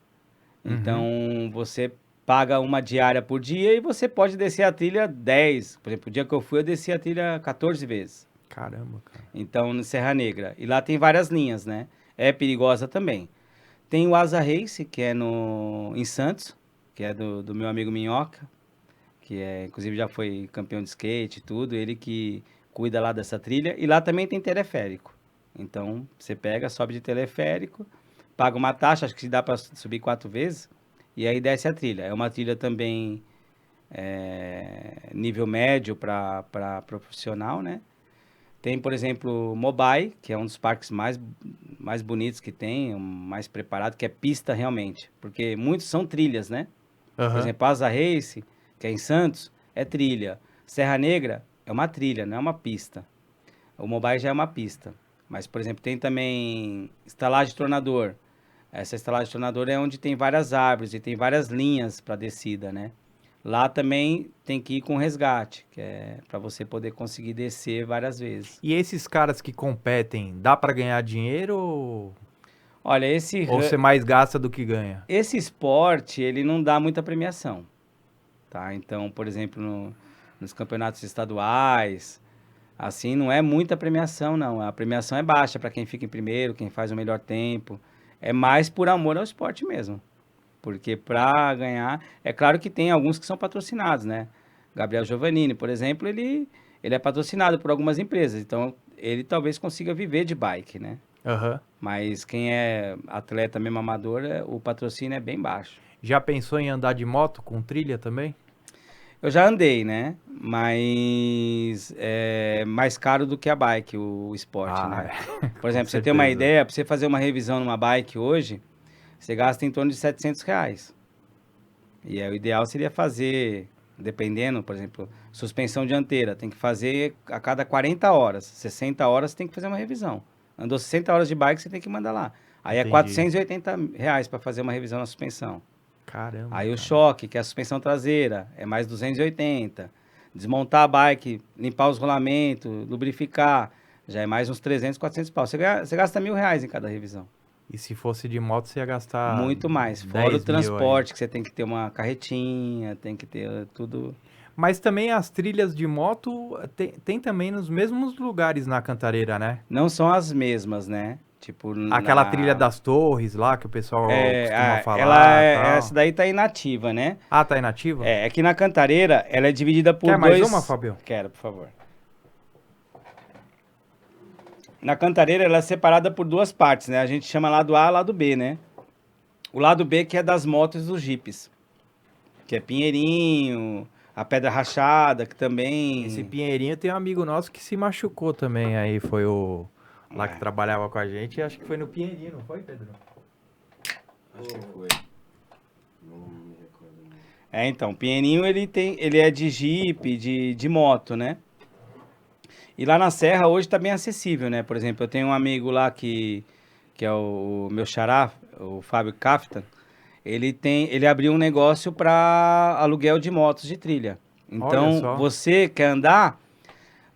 Uhum. Então, você paga uma diária por dia e você pode descer a trilha 10. Por exemplo, o dia que eu fui, eu desci a trilha 14 vezes. Caramba, cara. Então, no Serra Negra. E lá tem várias linhas, né? É perigosa também. Tem o Asa Race, que é em Santos, que é do meu amigo Minhoca, que inclusive já foi campeão de skate e tudo. Ele que cuida lá dessa trilha. E lá também tem teleférico. Então, você pega, sobe de teleférico, paga uma taxa, acho que dá para subir 4 vezes, e aí desce a trilha. É uma trilha também nível médio para profissional, né? Tem, por exemplo, Mobai, que é um dos parques mais bonitos que tem, o mais preparado, que é pista realmente. Porque muitos são trilhas, né? Por Aham. exemplo, Asa Race, que é em Santos, é trilha. Serra Negra é uma trilha, não é uma pista. O Mobai já é uma pista. Mas, por exemplo, tem também estalagem tornador. Essa estalagem tornador é onde tem várias árvores e tem várias linhas para descida, né? Lá também tem que ir com resgate, que é para você poder conseguir descer várias vezes. E esses caras que competem, dá para ganhar dinheiro Olha, ou você mais gasta do que ganha? esse esporte, ele não dá muita premiação, tá? Então, por exemplo, nos campeonatos estaduais, assim, não é muita premiação, não. A premiação é baixa para quem fica em primeiro, quem faz o melhor tempo. É mais por amor ao esporte mesmo. Porque para ganhar, é claro que tem alguns que são patrocinados, né? Gabriel Giovannini, por exemplo, ele é patrocinado por algumas empresas, então ele talvez consiga viver de bike, né? Aham. Mas quem é atleta mesmo amador, o patrocínio é bem baixo. Já pensou em andar de moto com trilha também? Eu já andei, né? Mas é mais caro do que a bike, o esporte, Ah, né? é. Por Com exemplo, você tem uma certeza. ideia, para você fazer uma revisão numa bike hoje, você gasta em torno de R$ 700. E o ideal seria fazer, dependendo, por exemplo, suspensão dianteira, tem que fazer a cada 40 horas. 60 horas tem que fazer uma revisão. Andou 60 horas de bike, você tem que mandar lá. Aí é Entendi. R$ 480 para fazer uma revisão na suspensão. Caramba, Aí o cara. choque, que é a suspensão traseira, é mais 280. Desmontar a bike, limpar os rolamentos, lubrificar, já é mais uns 300, 400 pau. Você gasta R$ 1.000 em cada revisão. E se fosse de moto, você ia gastar Muito mais. Fora o 10 mil aí. transporte, que você tem que ter uma carretinha, tem que ter tudo. Mas também as trilhas de moto tem também nos mesmos lugares na Cantareira, né? Não são as mesmas, né? Tipo, Aquela trilha das torres lá que o pessoal costuma falar, essa tal. daí tá inativa, né? Ah, tá inativa? É que na Cantareira, ela é dividida por Quer mais dois... uma, Fabio? Quero, por favor. Na Cantareira, ela é separada por duas partes, né? A gente chama lado A e lado B, né? O lado B que é das motos e dos jipes. Que é Pinheirinho, a Pedra Rachada, que também... Esse Pinheirinho tem um amigo nosso que se machucou também aí, foi o lá que É. trabalhava com a gente, acho que foi no Pinheirinho, não foi, Pedro? Acho que foi. Não me recordo. Então, Pinheirinho ele é de jipe, de moto, né? E lá na Serra hoje tá bem acessível, né? Por exemplo, eu tenho um amigo lá que é o meu xará, o Fábio Kaftan. Ele abriu um negócio para aluguel de motos de trilha. Olha Então, só. você quer andar,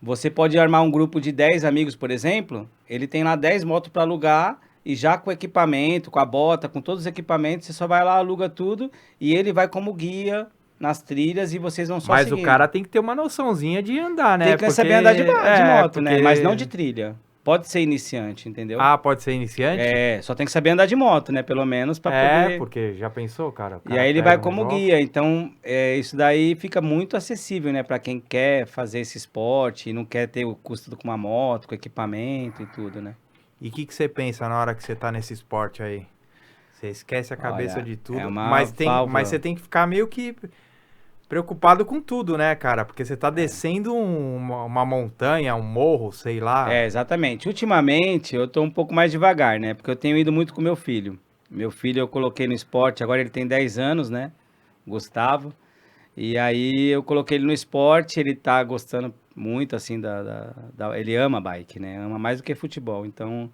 você pode armar um grupo de 10 amigos, por exemplo. Ele tem lá 10 motos para alugar e já com equipamento, com a bota, com todos os equipamentos, você só vai lá, aluga tudo e ele vai como guia nas trilhas e vocês vão só Mas o seguindo. cara tem que ter uma noçãozinha de andar, né? Tem que saber andar de Porque moto, né? Mas não de trilha. pode ser iniciante, entendeu? Ah, pode ser iniciante? Só tem que saber andar de moto, né? Pelo menos pra poder... Porque já pensou, cara? O E cara aí ele pega vai um como negócio. guia, então isso daí fica muito acessível, né? Pra quem quer fazer esse esporte e não quer ter o custo com uma moto, com equipamento e tudo, né? E o que você pensa na hora que você tá nesse esporte aí? Você esquece a cabeça Olha, de é tudo, uma mas você válvula. tem que ficar meio que preocupado com tudo, né, cara? Porque você tá descendo uma montanha, um morro, sei lá. Exatamente. Ultimamente eu tô um pouco mais devagar, né? Porque eu tenho ido muito com meu filho. Meu filho eu coloquei no esporte, agora ele tem 10 anos, né? Gustavo. E aí eu coloquei ele no esporte, ele tá gostando muito, assim, ele ama bike, né? Ama mais do que futebol. Então,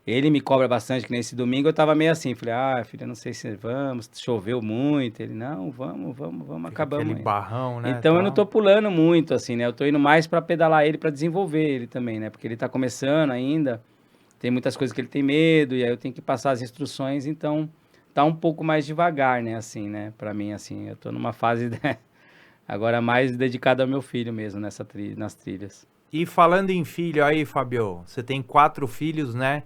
ele me cobra bastante, que nesse domingo eu tava meio assim, falei, filha, não sei se vamos, choveu muito. Ele, não, vamos, Fica aquele acabamos aí. barrão, né, Então eu não tal. tô pulando muito, assim, né? Eu tô indo mais pra pedalar ele, pra desenvolver ele também, né? Porque ele tá começando ainda, tem muitas coisas que ele tem medo, e aí eu tenho que passar as instruções, então tá um pouco mais devagar, né? Assim, né? Pra mim, assim, eu tô numa fase, né? Agora mais dedicada ao meu filho mesmo, nas trilhas. E falando em filho aí, Fabio, você tem 4 filhos, né?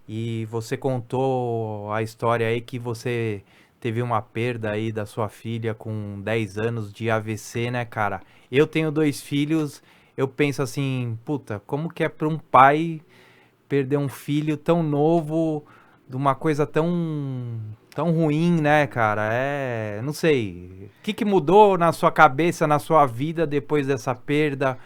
E você contou a história aí que você teve uma perda aí da sua filha com 10 anos de AVC, né, cara? Eu tenho 2 filhos, eu penso assim, puta, como que é para um pai perder um filho tão novo de uma coisa tão ruim, né, cara? Não sei. O que mudou na sua cabeça, na sua vida depois dessa perda?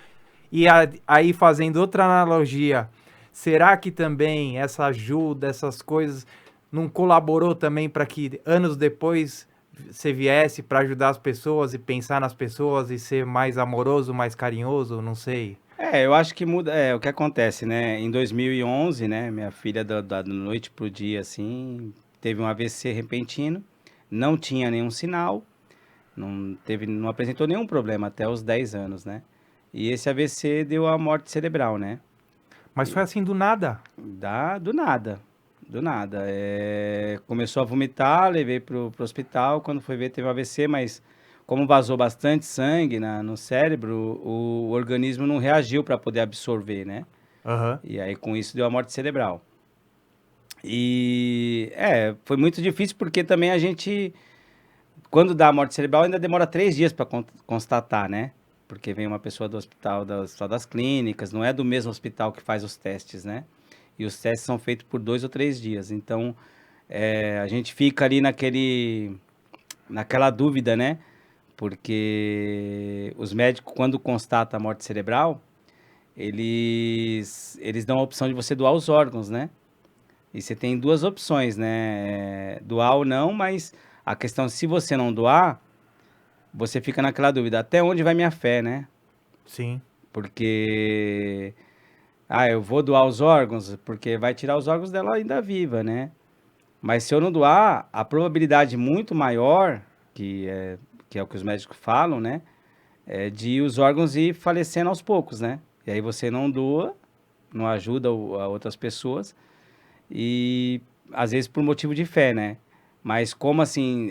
E aí, fazendo outra analogia, será que também essa ajuda, essas coisas, não colaborou também para que anos depois você viesse para ajudar as pessoas e pensar nas pessoas e ser mais amoroso, mais carinhoso? Não sei. Eu acho que muda, o que acontece, né? Em 2011, né, minha filha da noite pro dia, assim, teve um AVC repentino, não tinha nenhum sinal, não apresentou nenhum problema até os 10 anos, né? E esse AVC deu a morte cerebral, né? Mas foi assim do nada. Do nada, do nada. Começou a vomitar, levei pro hospital, quando foi ver teve um AVC, mas como vazou bastante sangue no cérebro, o organismo não reagiu para poder absorver, né? Aham. E aí com isso deu a morte cerebral. E foi muito difícil porque também a gente, quando dá a morte cerebral, ainda demora 3 dias para constatar, né? Porque vem uma pessoa do hospital das clínicas, não é do mesmo hospital que faz os testes, né? E os testes são feitos por 2 ou 3 dias. Então, a gente fica ali naquela dúvida, né? Porque os médicos, quando constatam a morte cerebral, eles dão a opção de você doar os órgãos, né? E você tem 2 opções, né? Doar ou não, mas a questão, se você não doar, você fica naquela dúvida, até onde vai minha fé, né? Sim. Porque, eu vou doar os órgãos, porque vai tirar os órgãos dela ainda viva, né? Mas se eu não doar, a probabilidade muito maior, que é o que os médicos falam, né? É de os órgãos ir falecendo aos poucos, né? E aí você não doa, não ajuda a outras pessoas, e às vezes por motivo de fé, né? Mas como assim,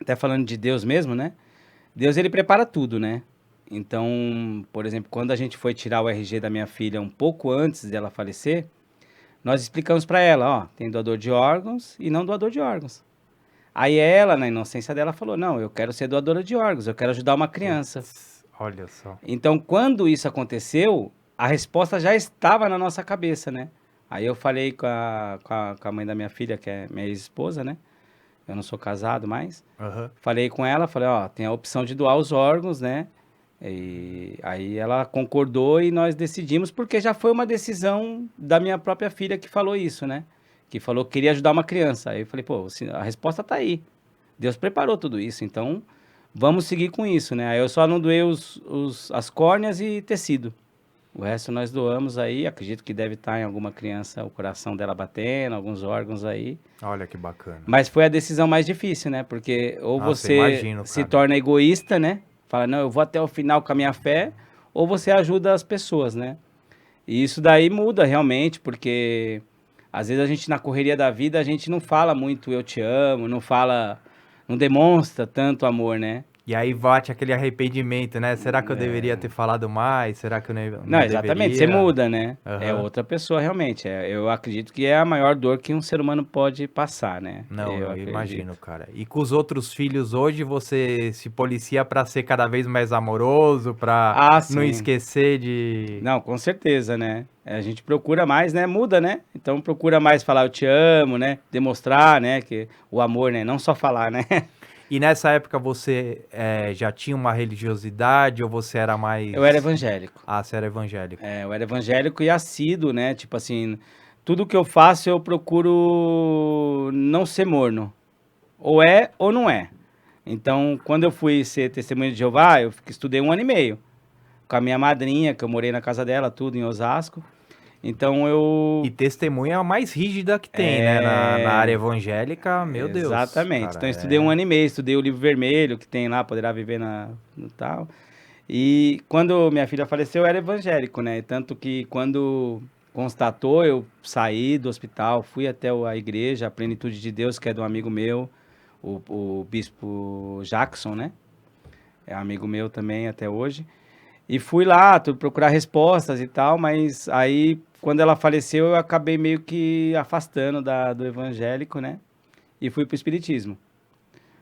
até falando de Deus mesmo, né? Deus, ele prepara tudo, né? Então, por exemplo, quando a gente foi tirar o RG da minha filha um pouco antes dela falecer, nós explicamos para ela, ó, tem doador de órgãos e não doador de órgãos. Aí ela, na inocência dela, falou, não, eu quero ser doadora de órgãos, eu quero ajudar uma criança. Putz, olha só. Então, quando isso aconteceu, a resposta já estava na nossa cabeça, né? Aí eu falei com a mãe da minha filha, que é minha ex-esposa, né? Eu não sou casado mais. Aham. Falei com ela, falei, ó, tem a opção de doar os órgãos, né? E aí ela concordou e nós decidimos, porque já foi uma decisão da minha própria filha que falou isso, né? Que falou que queria ajudar uma criança. Aí eu falei, pô, a resposta tá aí. Deus preparou tudo isso, então vamos seguir com isso, né? Aí eu só não doei as córneas e tecido. O resto nós doamos aí, acredito que deve estar em alguma criança, o coração dela batendo, alguns órgãos aí. Olha que bacana. Mas foi a decisão mais difícil, né? Porque ou Nossa, você imagino, se cara. torna egoísta, né? Fala, não, eu vou até o final com a minha fé, ou você ajuda as pessoas, né? E isso daí muda realmente, porque às vezes a gente na correria da vida, a gente não fala muito eu te amo, não demonstra tanto amor, né? E aí bate aquele arrependimento, né? Será que eu deveria ter falado mais? Será que eu Não, exatamente, você deveria? muda, né? É Aham. outra pessoa realmente. Eu acredito que é a maior dor que um ser humano pode passar, né? Não, Eu eu imagino, acredito. cara. E com os outros filhos hoje, você se policia pra ser cada vez mais amoroso, pra Ah, não sim. esquecer de... Não, com certeza, né? A gente procura mais, né? Muda, né? Então procura mais falar eu te amo, né? Demonstrar, né? Que o amor, né? Não só falar, né? E nessa época você já tinha uma religiosidade ou você era Eu era mais... evangélico. Ah, você era evangélico. Eu era evangélico e assíduo, né? Tipo assim, tudo que eu faço eu procuro não ser morno. Ou é ou não é. Então, quando eu fui ser testemunha de Jeová, eu estudei 1 ano e meio. Com a minha madrinha, que eu morei na casa dela, tudo em Osasco. Então E eu. testemunha é a mais rígida que tem, né? Na área evangélica, meu Deus, Exatamente. cara, Então eu estudei 1 ano e meio, estudei o livro vermelho que tem lá, Poderá Viver no tal. E quando minha filha faleceu, eu era evangélico, né? Tanto que quando constatou, eu saí do hospital, fui até a igreja, a Plenitude de Deus, que é de um amigo meu, o bispo Jackson, né? É amigo meu também até hoje. E fui lá, procurar respostas e tal, mas aí, quando ela faleceu, eu acabei meio que afastando do evangélico, né? E fui pro espiritismo.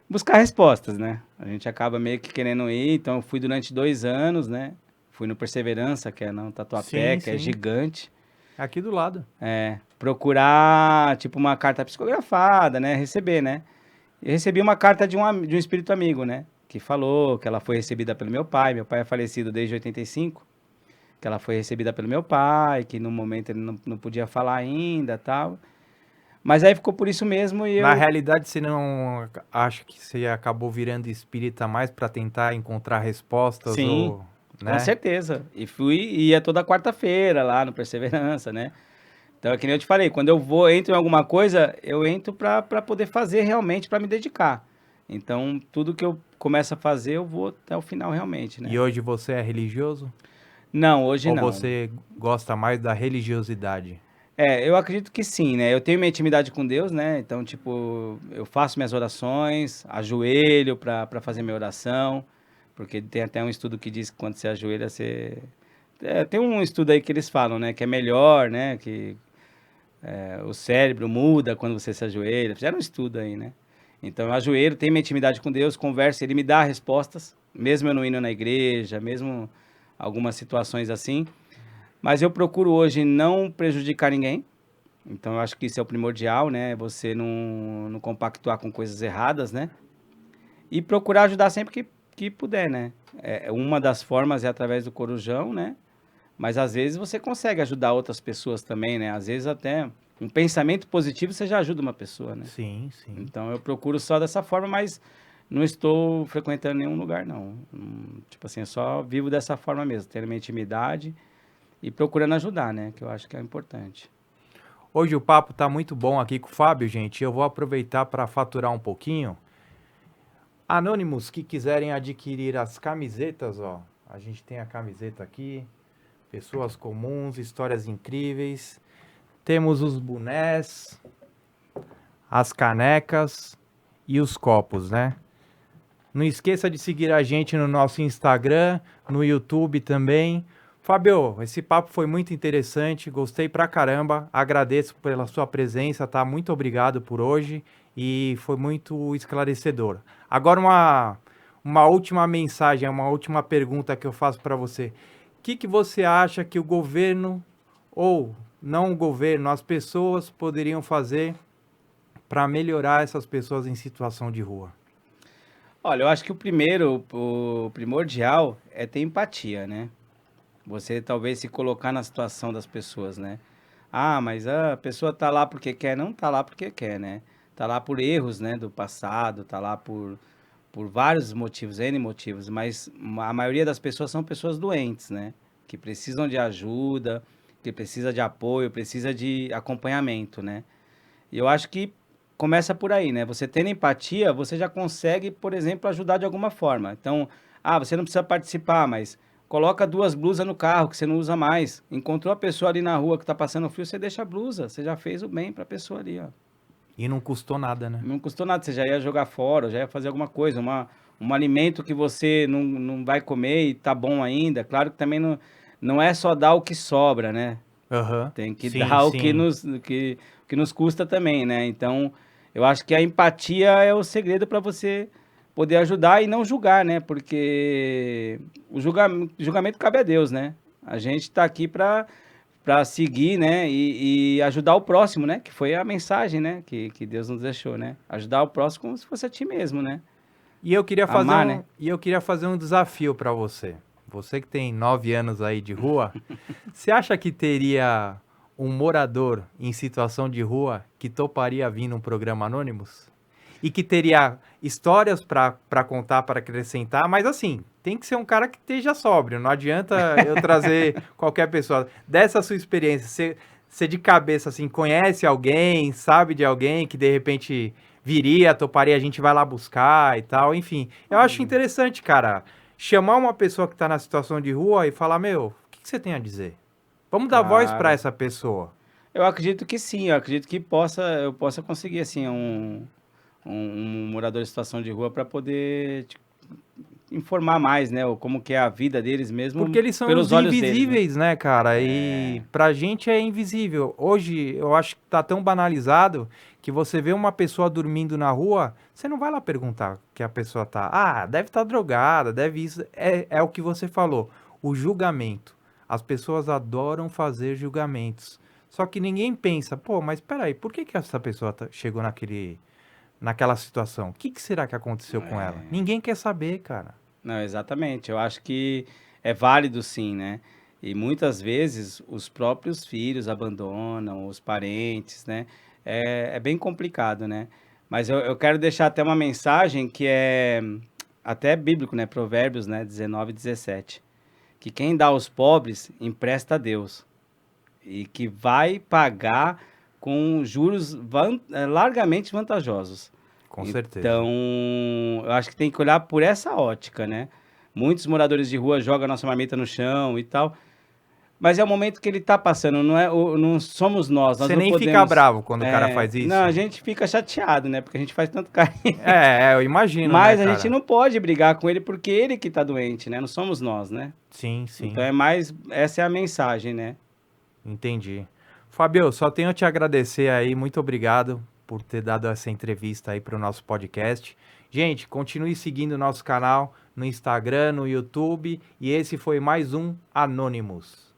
Buscar respostas, né? A gente acaba meio que querendo ir, então eu fui durante 2 anos, né? Fui no Perseverança, que é no Tatuapé, sim, que é sim. gigante. Aqui do lado. Procurar, tipo, uma carta psicografada, né? Receber, né? E recebi uma carta de um espírito amigo, né? Que falou que ela foi recebida pelo meu pai. Meu pai é falecido desde 85. Que ela foi recebida pelo meu pai, que no momento ele não podia falar ainda, tal. Mas aí ficou por isso mesmo e Na eu. realidade, você não acha que você acabou virando espírita mais pra tentar encontrar respostas Sim, ou, com né? certeza. E fui, ia toda quarta-feira lá no Perseverança, né? Então é que nem eu te falei, quando eu entro em alguma coisa, eu entro pra poder fazer realmente, pra me dedicar. Então, tudo que eu começo a fazer, eu vou até o final realmente, E né? hoje você é religioso? Não, hoje Ou não. você gosta mais da religiosidade? Eu acredito que sim, né? Eu tenho minha intimidade com Deus, né? Então, tipo, eu faço minhas orações, ajoelho pra fazer minha oração, porque tem até um estudo que diz que quando você ajoelha, você. Tem um estudo aí que eles falam, né? Que é melhor, né? Que o cérebro muda quando você se ajoelha. Fizeram um estudo aí, né? Então, eu ajoelho, tenho minha intimidade com Deus, converso, ele me dá respostas, mesmo eu não indo na igreja, mesmo algumas situações assim. Mas eu procuro hoje não prejudicar ninguém. Então, eu acho que isso é o primordial, né? Você não compactuar com coisas erradas, né? E procurar ajudar sempre que puder, né? Uma das formas é através do Corujão, né? Mas às vezes você consegue ajudar outras pessoas também, né? Às vezes até um pensamento positivo você já ajuda uma pessoa, né? Sim, sim. Então eu procuro só dessa forma, mas não estou frequentando nenhum lugar, não. Tipo assim, eu só vivo dessa forma mesmo, tendo minha intimidade e procurando ajudar, né? Que eu acho que é importante. Hoje o papo tá muito bom aqui com o Fábio, gente. Eu vou aproveitar para faturar um pouquinho. Anônimos que quiserem adquirir as camisetas, ó. A gente tem a camiseta aqui. Pessoas comuns, histórias incríveis. Temos os bonés, as canecas e os copos, né? Não esqueça de seguir a gente no nosso Instagram, no YouTube também. Fábio, esse papo foi muito interessante, gostei pra caramba, agradeço pela sua presença, tá? Muito obrigado por hoje e foi muito esclarecedor. Agora uma última mensagem, uma última pergunta que eu faço para você. O que você acha que o governo ou não o governo, as pessoas poderiam fazer para melhorar essas pessoas em situação de rua? Olha, eu acho que o primordial é ter empatia, né? Você talvez se colocar na situação das pessoas, né? Ah, mas a pessoa tá lá porque quer, não tá lá porque quer, né? Tá lá por erros, né, do passado, tá lá por vários motivos, N motivos, mas a maioria das pessoas são pessoas doentes, né? Que precisam de ajuda, que precisa de apoio, precisa de acompanhamento, né? E eu acho que começa por aí, né? Você tendo empatia, você já consegue, por exemplo, ajudar de alguma forma. Então, você não precisa participar, mas coloca 2 blusas no carro que você não usa mais. Encontrou a pessoa ali na rua que tá passando frio, você deixa a blusa. Você já fez o bem pra pessoa ali, ó. E não custou nada, né? Não custou nada, você já ia jogar fora, já ia fazer alguma coisa, um alimento que você não vai comer e tá bom ainda. Claro que também não é só dar o que sobra, né? Aham. Tem que Sim, dar o sim. que nos custa também, né? Então, eu acho que a empatia é o segredo para você poder ajudar e não julgar, né? Porque o julgamento cabe a Deus, né? A gente tá aqui para seguir, né? E ajudar o próximo, né? Que foi a mensagem, né? Que Deus nos deixou, né? Ajudar o próximo como se fosse a ti mesmo, né? E eu queria fazer Amar, né? e eu queria fazer um desafio pra você. Você que tem 9 anos aí de rua, você acha que teria um morador em situação de rua que toparia vir num programa Anônimos? E que teria histórias pra contar, para acrescentar, mas assim, tem que ser um cara que esteja sóbrio. Não adianta eu trazer qualquer pessoa. Dessa sua experiência, você de cabeça assim, conhece alguém, sabe de alguém que de repente viria, toparia, a gente vai lá buscar e tal, enfim. Eu acho interessante, cara, chamar uma pessoa que tá na situação de rua e falar, meu, o que você tem a dizer? Vamos dar voz pra Claro. essa pessoa. Eu acredito que sim, eu acredito que eu possa conseguir, assim, um morador em situação de rua para poder informar mais, né? Como que é a vida deles mesmo Porque eles são pelos os olhos deles, né? invisíveis, né, cara? E pra gente é invisível. Hoje, eu acho que tá tão banalizado que você vê uma pessoa dormindo na rua, você não vai lá perguntar que a pessoa tá. Ah, deve estar drogada, deve isso. É o que você falou. O julgamento. As pessoas adoram fazer julgamentos. Só que ninguém pensa, pô, mas peraí, por que essa pessoa chegou naquela situação? O que será que aconteceu com ela? Ninguém quer saber, cara. Não, exatamente. Eu acho que é válido sim, né? E muitas vezes os próprios filhos abandonam, os parentes, né? É bem complicado, né? Mas eu quero deixar até uma mensagem que é até bíblico, né? Provérbios, né? 19:17. Que quem dá aos pobres, empresta a Deus. E que vai pagar com juros largamente vantajosos. Com certeza. Então, eu acho que tem que olhar por essa ótica, né? Muitos moradores de rua jogam a nossa marmita no chão e tal, mas é o momento que ele tá passando, não somos nós Você não nem fica podemos... bravo quando o cara faz isso? Não, a gente fica chateado, né? Porque a gente faz tanto carinho. Eu imagino, né, Mas a cara? gente não pode brigar com ele porque ele que tá doente, né? Não somos nós, né? Sim, sim. Então é mais, essa é a mensagem, né? Entendi. Fabio, só tenho a te agradecer aí, muito obrigado por ter dado essa entrevista aí para o nosso podcast. Gente, continue seguindo o nosso canal no Instagram, no YouTube, e esse foi mais um Anônimos.